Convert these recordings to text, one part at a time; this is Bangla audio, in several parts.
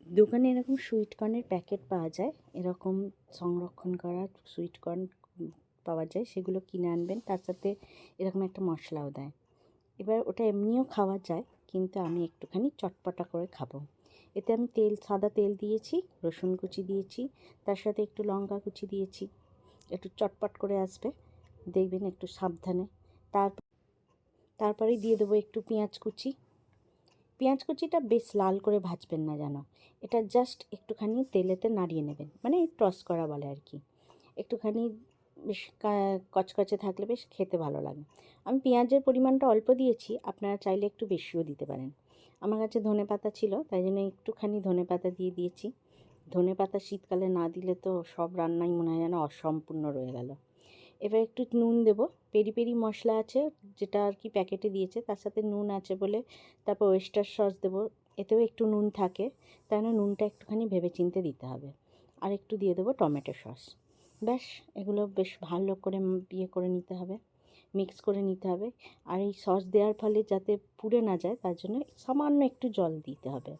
দোকানে এরকম সুইট কর্নের প্যাকেট পাওয়া যায়, এরকম সংরক্ষণ করা সুইট কর্ন পাওয়া যায়, সেগুলো কিনে আনবেন। তার সাথে এরকম একটা মশলাও দেয়। এবার ওটা এমনিও খাওয়া যায়, কিন্তু আমি একটুখানি চটপটা করে খাবো। এতে আমি সাদা তেল দিয়েছি, রসুন কুচি দিয়েছি, তার সাথে একটু লঙ্কা কুচি দিয়েছি, একটু চটপট করে আসবে, দেখবেন একটু সাবধানে। তারপরে দিয়ে দেবো একটু পেঁয়াজ কুচি। পেঁয়াজ কুচিটা বেশ লাল করে ভাজবেন না যেন, এটা জাস্ট একটুখানি তেলেতে নাড়িয়ে নেবেন, মানে টস করা বলে আর কি। একটুখানি বেশ কচকচে থাকলে বেশ খেতে ভালো লাগে। আমি পেঁয়াজের পরিমাণটা অল্প দিয়েছি, আপনারা চাইলে একটু বেশিও দিতে পারেন। আমার কাছে ধনেপাতা ছিল, তাই জন্য একটুখানি ধনেপাতা দিয়ে দিয়েছি। ধনেপাতা শীতকালে না দিলে তো সব রান্নাই মনে হয় যেন অসম্পূর্ণ রয়ে গেল। এবার একটু নুন দেবো। পেরি পেরি মশলা আছে, যেটা আর কি প্যাকেটে দিয়েছে, তার সাথে নুন আছে বলে। তারপর ওয়েস্টার সস দেবো, এতেও একটু নুন থাকে, তাই না নুনটা একটুখানি ভেবেচিন্তে দিতে হবে। আর একটু দিয়ে দেবো টমেটো সস। ব্যাস, এগুলো বেশ ভালো করে করে নিতে হবে, মিক্স করে নিতে হবে। আর এই সস দেওয়ার ফলে যাতে পুড়ে না যায়, তার জন্য সামান্য একটু জল দিতে হবে।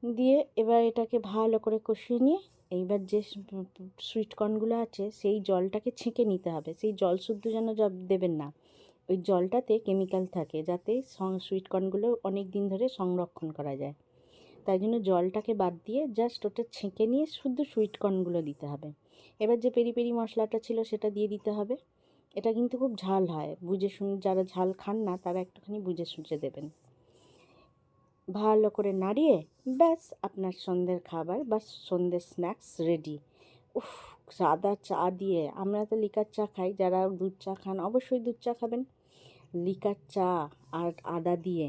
দিয়ে এবার এটাকে ভালো করে কষিয়ে নিয়ে, এইবার যে সুইট কর্নগুলো আছে সেই জলটাকে ছেঁকে নিতে হবে। সেই জল শুদ্ধ যেন দেবেন না, ওই জলটাতে কেমিক্যাল থাকে, যাতে সুইট কর্নগুলো অনেক দিন ধরে সংরক্ষণ করা যায়। তাই জন্য জলটাকে বাদ দিয়ে জাস্ট ওটা ছেঁকে নিয়ে শুধু সুইট কর্নগুলো দিতে হবে। এবার যে পেরি পেরি মশলাটা ছিল সেটা দিয়ে দিতে হবে। এটা কিন্তু খুব ঝাল হয়, বুঝে শুনে, যারা ঝাল খান না তারা একটুখানি বুঝে সুঝে দেবেন। ভালো করে নাড়িয়ে ব্যাস, আপনার সন্ধ্যের খাবার বা সন্ধ্যের স্ন্যাক্স রেডি। উফ, সাদা চা দিয়ে, আমরা তো লিকার চা খাই, যারা দুধ চা খান অবশ্যই দুধ চা খাবেন। লিকার চা আর আদা দিয়ে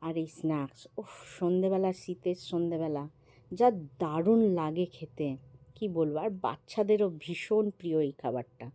আর এই স্ন্যাক্স, উফ, সন্ধেবেলা, শীতের সন্ধেবেলা যা দারুণ লাগে খেতে, কি বলবো। আর বাচ্চাদেরও ভীষণ প্রিয় এই খাবারটা।